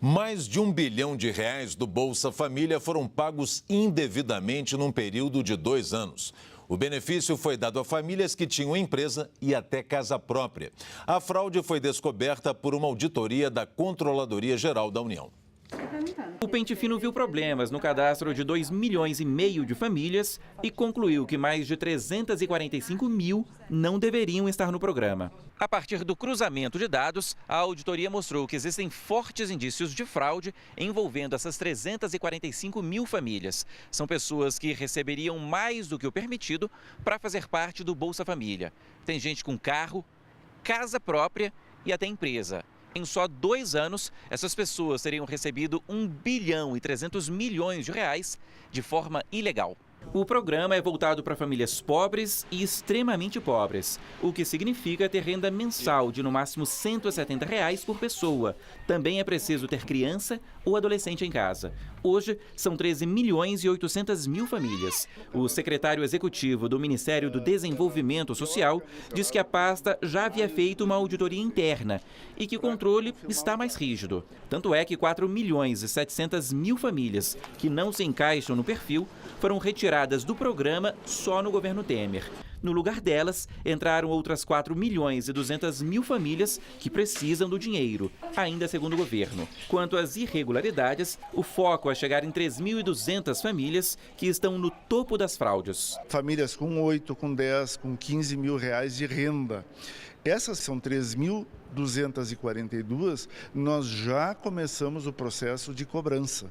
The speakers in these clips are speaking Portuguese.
Mais de R$1 bilhão do Bolsa Família foram pagos indevidamente num período de 2 anos. O benefício foi dado a famílias que tinham empresa e até casa própria. A fraude foi descoberta por uma auditoria da Controladoria Geral da União. O Pente Fino viu problemas no cadastro de 2,5 milhões de famílias e concluiu que mais de 345 mil não deveriam estar no programa. A partir do cruzamento de dados, a auditoria mostrou que existem fortes indícios de fraude envolvendo essas 345 mil famílias. São pessoas que receberiam mais do que o permitido para fazer parte do Bolsa Família. Tem gente com carro, casa própria e até empresa. Em só 2 anos, essas pessoas teriam recebido R$1 bilhão e 300 milhões de forma ilegal. O programa é voltado para famílias pobres e extremamente pobres, o que significa ter renda mensal de no máximo R$ 170 por pessoa. Também é preciso ter criança ou adolescente em casa. Hoje, são 13 milhões e 800 mil famílias. O secretário executivo do Ministério do Desenvolvimento Social diz que a pasta já havia feito uma auditoria interna e que o controle está mais rígido. Tanto é que 4 milhões e 700 mil famílias que não se encaixam no perfil foram retiradas do programa só no governo Temer. No lugar delas, entraram outras 4 milhões e 200 mil famílias que precisam do dinheiro, ainda segundo o governo. Quanto às irregularidades, o foco é chegar em 3.200 famílias que estão no topo das fraudes. Famílias com 8, com 10, com 15 mil reais de renda. Essas são 3.242, nós já começamos o processo de cobrança.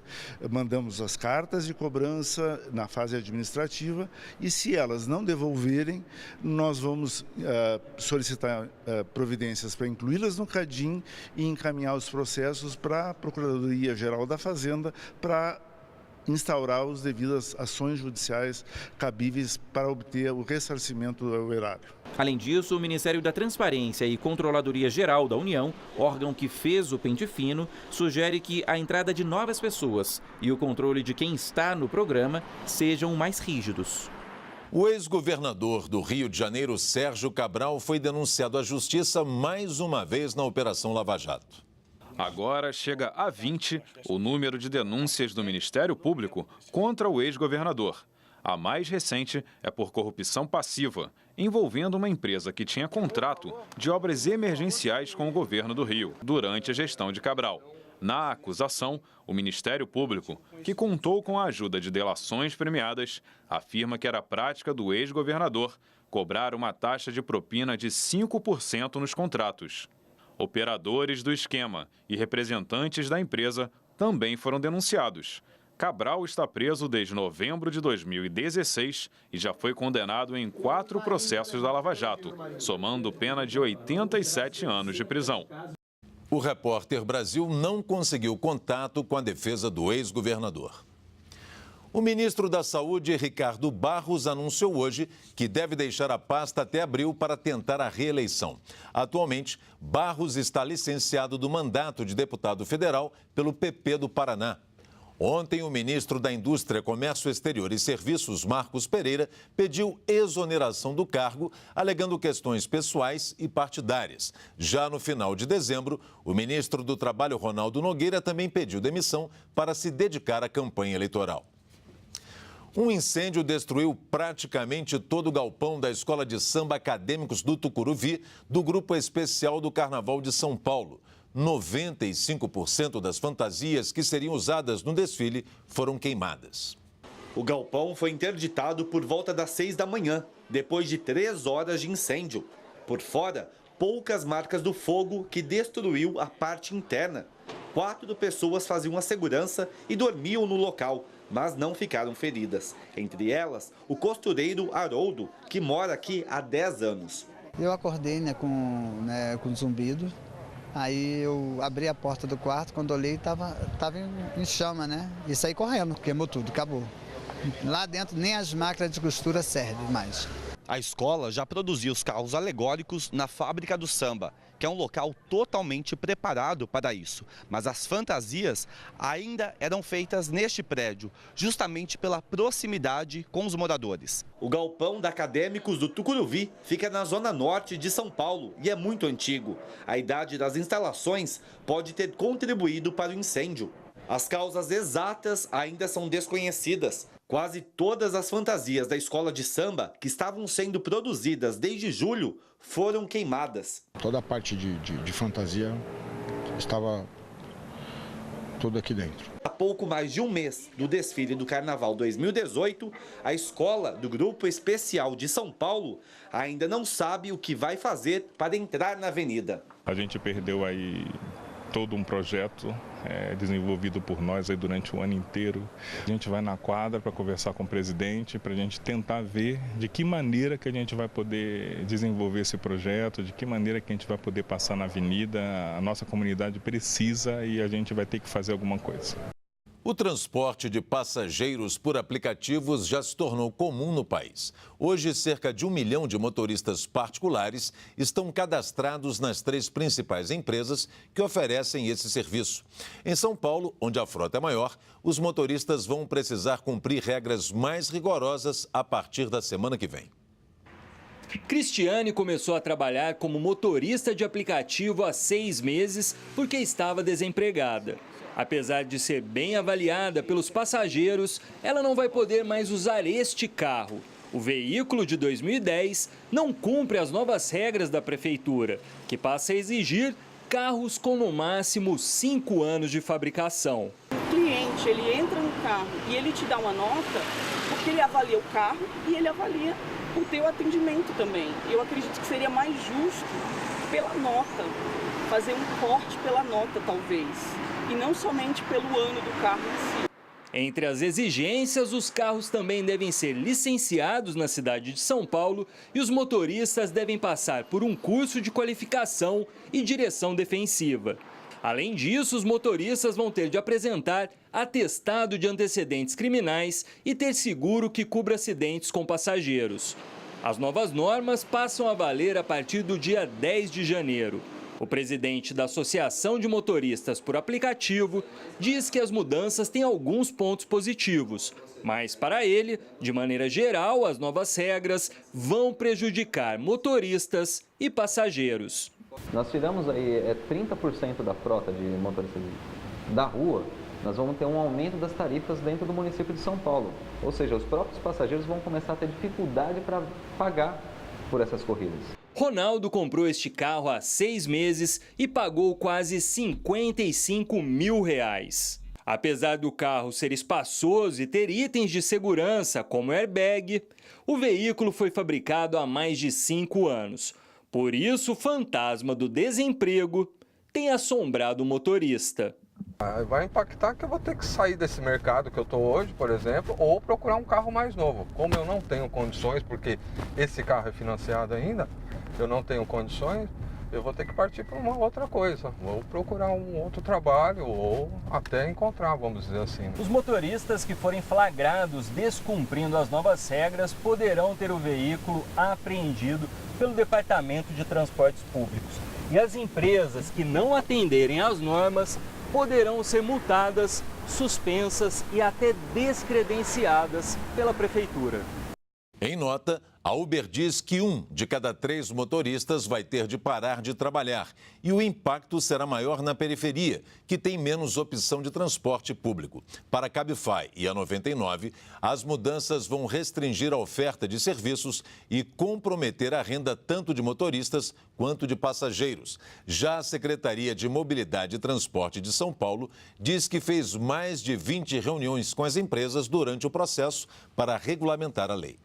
Mandamos as cartas de cobrança na fase administrativa e, se elas não devolverem, nós vamos solicitar providências para incluí-las no CADIM e encaminhar os processos para a Procuradoria Geral da Fazenda para instaurar as devidas ações judiciais cabíveis para obter o ressarcimento do erário. Além disso, o Ministério da Transparência e Controladoria Geral da União, órgão que fez o Pente Fino, sugere que a entrada de novas pessoas e o controle de quem está no programa sejam mais rígidos. O ex-governador do Rio de Janeiro, Sérgio Cabral, foi denunciado à Justiça mais uma vez na Operação Lava Jato. Agora chega a 20 o número de denúncias do Ministério Público contra o ex-governador. A mais recente é por corrupção passiva, envolvendo uma empresa que tinha contrato de obras emergenciais com o governo do Rio, durante a gestão de Cabral. Na acusação, o Ministério Público, que contou com a ajuda de delações premiadas, afirma que era prática do ex-governador cobrar uma taxa de propina de 5% nos contratos. Operadores do esquema e representantes da empresa também foram denunciados. Cabral está preso desde novembro de 2016 e já foi condenado em 4 processos da Lava Jato, somando pena de 87 anos de prisão. O Repórter Brasil não conseguiu contato com a defesa do ex-governador. O ministro da Saúde, Ricardo Barros, anunciou hoje que deve deixar a pasta até abril para tentar a reeleição. Atualmente, Barros está licenciado do mandato de deputado federal pelo PP do Paraná. Ontem, o ministro da Indústria, Comércio Exterior e Serviços, Marcos Pereira, pediu exoneração do cargo, alegando questões pessoais e partidárias. Já no final de dezembro, o ministro do Trabalho, Ronaldo Nogueira, também pediu demissão para se dedicar à campanha eleitoral. Um incêndio destruiu praticamente todo o galpão da Escola de Samba Acadêmicos do Tucuruvi, do Grupo Especial do Carnaval de São Paulo. 95% das fantasias que seriam usadas no desfile foram queimadas. O galpão foi interditado por volta das 6 da manhã, depois de 3 horas de incêndio. Por fora, poucas marcas do fogo que destruiu a parte interna. 4 pessoas faziam a segurança e dormiam no local, mas não ficaram feridas. Entre elas, o costureiro Haroldo, que mora aqui há 10 anos. Eu acordei com zumbido, aí eu abri a porta do quarto, quando olhei estava em chama, né? E saí correndo, queimou tudo, acabou. Lá dentro nem as máquinas de costura servem mais. A escola já produzia os carros alegóricos na fábrica do samba, que é um local totalmente preparado para isso. Mas as fantasias ainda eram feitas neste prédio, justamente pela proximidade com os moradores. O galpão da Acadêmicos do Tucuruvi fica na zona norte de São Paulo e é muito antigo. A idade das instalações pode ter contribuído para o incêndio. As causas exatas ainda são desconhecidas. Quase todas as fantasias da escola de samba que estavam sendo produzidas desde julho foram queimadas. Toda a parte de fantasia estava tudo aqui dentro. Há pouco mais de um mês do desfile do Carnaval 2018, a escola do Grupo Especial de São Paulo ainda não sabe o que vai fazer para entrar na avenida. A gente perdeu aí todo um projeto desenvolvido por nós aí durante o ano inteiro. A gente vai na quadra para conversar com o presidente, para a gente tentar ver de que maneira que a gente vai poder desenvolver esse projeto, de que maneira que a gente vai poder passar na avenida. A nossa comunidade precisa e a gente vai ter que fazer alguma coisa. O transporte de passageiros por aplicativos já se tornou comum no país. Hoje, cerca de 1 milhão de motoristas particulares estão cadastrados nas 3 principais empresas que oferecem esse serviço. Em São Paulo, onde a frota é maior, os motoristas vão precisar cumprir regras mais rigorosas a partir da semana que vem. Cristiane começou a trabalhar como motorista de aplicativo há 6 meses porque estava desempregada. Apesar de ser bem avaliada pelos passageiros, ela não vai poder mais usar este carro. O veículo de 2010 não cumpre as novas regras da prefeitura, que passa a exigir carros com no máximo 5 anos de fabricação. O cliente, ele entra no carro e ele te dá uma nota porque ele avalia o carro e ele avalia o teu atendimento também. Eu acredito que seria mais justo pela nota, fazer um corte pela nota talvez, e não somente pelo ano do carro em si. Entre as exigências, os carros também devem ser licenciados na cidade de São Paulo e os motoristas devem passar por um curso de qualificação e direção defensiva. Além disso, os motoristas vão ter de apresentar atestado de antecedentes criminais e ter seguro que cubra acidentes com passageiros. As novas normas passam a valer a partir do dia 10 de janeiro. O presidente da Associação de Motoristas por Aplicativo diz que as mudanças têm alguns pontos positivos, mas para ele, de maneira geral, as novas regras vão prejudicar motoristas e passageiros. Nós tiramos aí 30% da frota de motoristas da rua, nós vamos ter um aumento das tarifas dentro do município de São Paulo. Ou seja, os próprios passageiros vão começar a ter dificuldade para pagar por essas corridas. Ronaldo comprou este carro há 6 meses e pagou quase R$55 mil. Apesar do carro ser espaçoso e ter itens de segurança como airbag, o veículo foi fabricado há mais de 5 anos. Por isso, o fantasma do desemprego tem assombrado o motorista. Vai impactar que eu vou ter que sair desse mercado que eu estou hoje, por exemplo, ou procurar um carro mais novo. Como eu não tenho condições, porque esse carro é financiado ainda, eu não tenho condições, eu vou ter que partir para uma outra coisa. Vou procurar um outro trabalho ou até encontrar, vamos dizer assim. Os motoristas que forem flagrados descumprindo as novas regras poderão ter o veículo apreendido pelo Departamento de Transportes Públicos. E as empresas que não atenderem às normas poderão ser multadas, suspensas e até descredenciadas pela Prefeitura. Em nota, a Uber diz que 1 de cada 3 motoristas vai ter de parar de trabalhar e o impacto será maior na periferia, que tem menos opção de transporte público. Para a Cabify e a 99, as mudanças vão restringir a oferta de serviços e comprometer a renda tanto de motoristas quanto de passageiros. Já a Secretaria de Mobilidade e Transporte de São Paulo diz que fez mais de 20 reuniões com as empresas durante o processo para regulamentar a lei.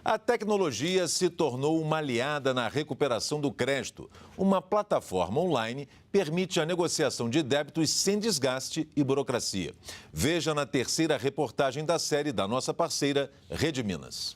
A tecnologia se tornou uma aliada na recuperação do crédito. Uma plataforma online permite a negociação de débitos sem desgaste e burocracia. Veja na terceira reportagem da série da nossa parceira Rede Minas.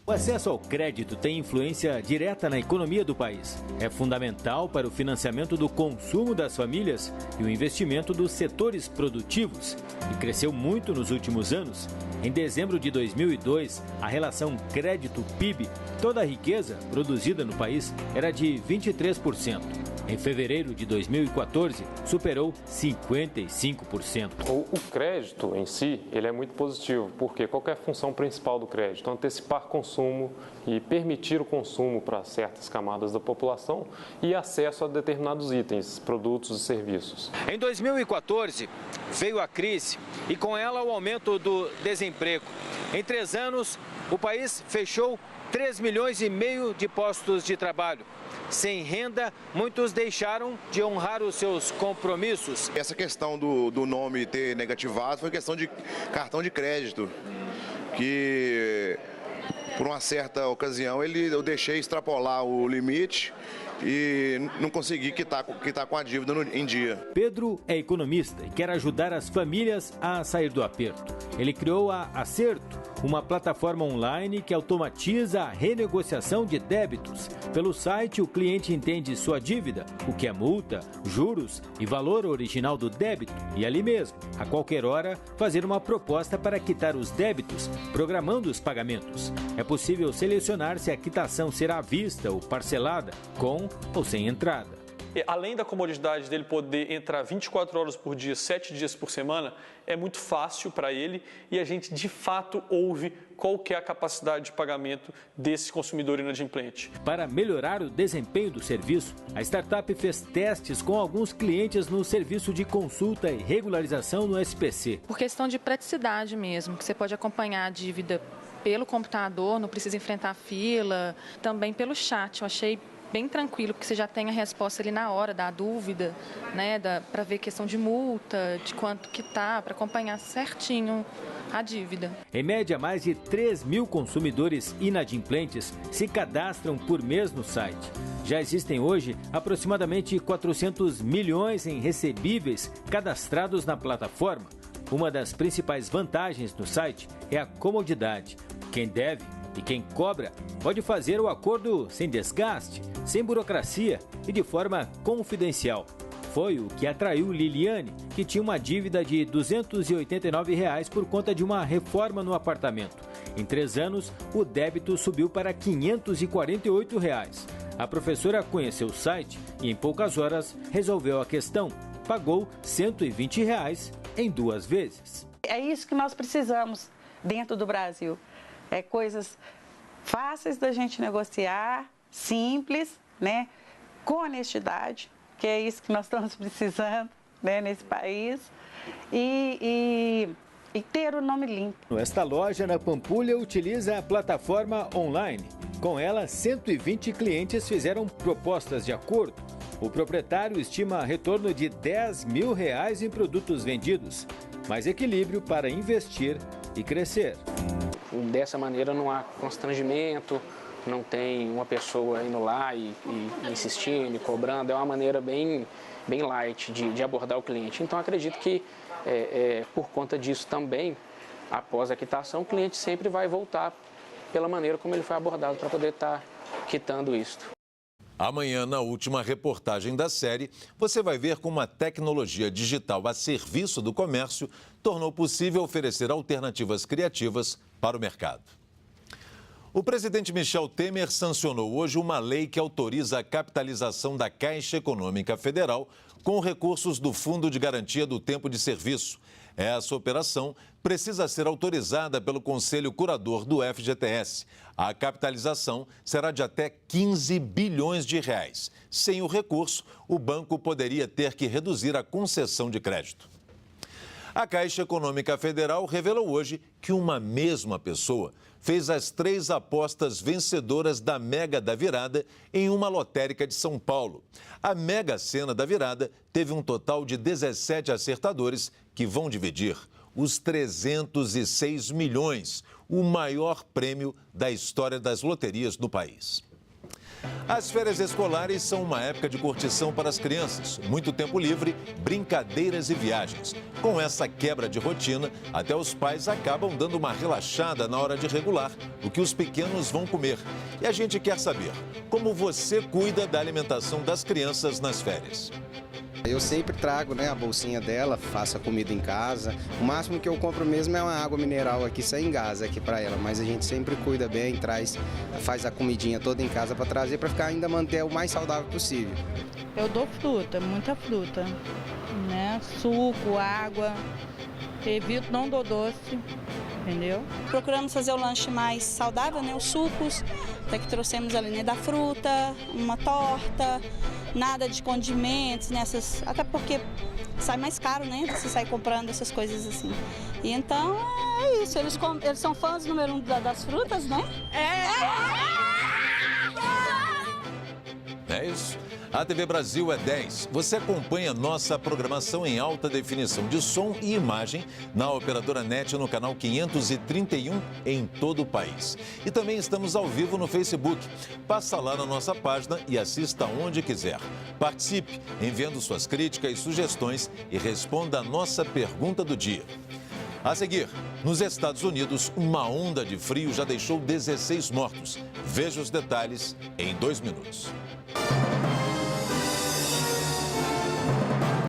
O acesso ao crédito tem influência direta na economia do país. É fundamental para o financiamento do consumo das famílias e o investimento dos setores produtivos. E cresceu muito nos últimos anos. Em dezembro de 2002, a relação crédito-PIB, toda a riqueza produzida no país, era de 23%. Em fevereiro de 2014, superou 55%. O crédito em si, ele é muito positivo, porque qual é a função principal do crédito? Antecipar consumo e permitir o consumo para certas camadas da população e acesso a determinados itens, produtos e serviços. Em 2014, veio a crise e com ela o aumento do desemprego. Em 3 anos, o país fechou 3,5 milhões de postos de trabalho. Sem renda, muitos deixaram de honrar os seus compromissos. Essa questão do nome ter negativado foi questão de cartão de crédito, que por uma certa ocasião eu deixei extrapolar o limite e não consegui quitar com a dívida em dia. Pedro é economista e quer ajudar as famílias a sair do aperto. Ele criou a Acerto, uma plataforma online que automatiza a renegociação de débitos. Pelo site, o cliente entende sua dívida, o que é multa, juros e valor original do débito. E ali mesmo, a qualquer hora, fazer uma proposta para quitar os débitos, programando os pagamentos. É possível selecionar se a quitação será à vista ou parcelada, com ou sem entrada. Além da comodidade dele poder entrar 24 horas por dia, 7 dias por semana, é muito fácil para ele e a gente de fato ouve qual que é a capacidade de pagamento desse consumidor inadimplente. Para melhorar o desempenho do serviço, a startup fez testes com alguns clientes no serviço de consulta e regularização no SPC. Por questão de praticidade mesmo, que você pode acompanhar a dívida pelo computador, não precisa enfrentar fila, também pelo chat, eu achei bem tranquilo, porque você já tem a resposta ali na hora da dúvida, né, para ver questão de multa, de quanto que tá, para acompanhar certinho a dívida. Em média, mais de 3 mil consumidores inadimplentes se cadastram por mês no site. Já existem hoje aproximadamente 400 milhões em recebíveis cadastrados na plataforma. Uma das principais vantagens do site é a comodidade. Quem deve e quem cobra pode fazer o acordo sem desgaste, sem burocracia e de forma confidencial. Foi o que atraiu Liliane, que tinha uma dívida de R$ 289 por conta de uma reforma no apartamento. Em 3 anos, o débito subiu para R$ 548. A professora conheceu o site e em poucas horas resolveu a questão. Pagou R$ 120 em 2 vezes. É isso que nós precisamos dentro do Brasil. É coisas fáceis da gente negociar, simples, né? Com honestidade, que é isso que nós estamos precisando, né, nesse país, e ter o nome limpo. Esta loja na Pampulha utiliza a plataforma online. Com ela, 120 clientes fizeram propostas de acordo. O proprietário estima retorno de R$ 10 mil em produtos vendidos. Mais equilíbrio para investir e crescer. Dessa maneira não há constrangimento, não tem uma pessoa indo lá e insistindo, cobrando. É uma maneira bem light de abordar o cliente. Então acredito que por conta disso também, após a quitação, o cliente sempre vai voltar pela maneira como ele foi abordado para poder estar quitando isto. Amanhã, na última reportagem da série, você vai ver como a tecnologia digital a serviço do comércio tornou possível oferecer alternativas criativas para o mercado. O presidente Michel Temer sancionou hoje uma lei que autoriza a capitalização da Caixa Econômica Federal com recursos do Fundo de Garantia do Tempo de Serviço. Essa operação precisa ser autorizada pelo Conselho Curador do FGTS. A capitalização será de até 15 bilhões de reais. Sem o recurso, o banco poderia ter que reduzir a concessão de crédito. A Caixa Econômica Federal revelou hoje que uma mesma pessoa fez as 3 apostas vencedoras da Mega da Virada em uma lotérica de São Paulo. A Mega Sena da Virada teve um total de 17 acertadores que vão dividir os 306 milhões, o maior prêmio da história das loterias no país. As férias escolares são uma época de curtição para as crianças, muito tempo livre, brincadeiras e viagens. Com essa quebra de rotina, até os pais acabam dando uma relaxada na hora de regular o que os pequenos vão comer. E a gente quer saber como você cuida da alimentação das crianças nas férias. Eu sempre trago, a bolsinha dela, faço a comida em casa. O máximo que eu compro mesmo é uma água mineral aqui, sem gás aqui para ela. Mas a gente sempre cuida bem, faz a comidinha toda em casa para trazer, para ficar manter o mais saudável possível. Eu dou fruta, muita fruta, suco, água. Evito, não dou doce, entendeu? Procuramos fazer o lanche mais saudável, os sucos, até que trouxemos ali, da fruta, uma torta, nada de condimentos, até porque sai mais caro, você sai comprando essas coisas assim. E então é isso, eles são fãs número 1 das frutas, É isso. A TV Brasil é 10. Você acompanha nossa programação em alta definição de som e imagem na Operadora NET no canal 531 em todo o país. E também estamos ao vivo no Facebook. Passa lá na nossa página e assista onde quiser. Participe enviando suas críticas e sugestões e responda a nossa pergunta do dia. A seguir, nos Estados Unidos, uma onda de frio já deixou 16 mortos. Veja os detalhes em 2 minutos.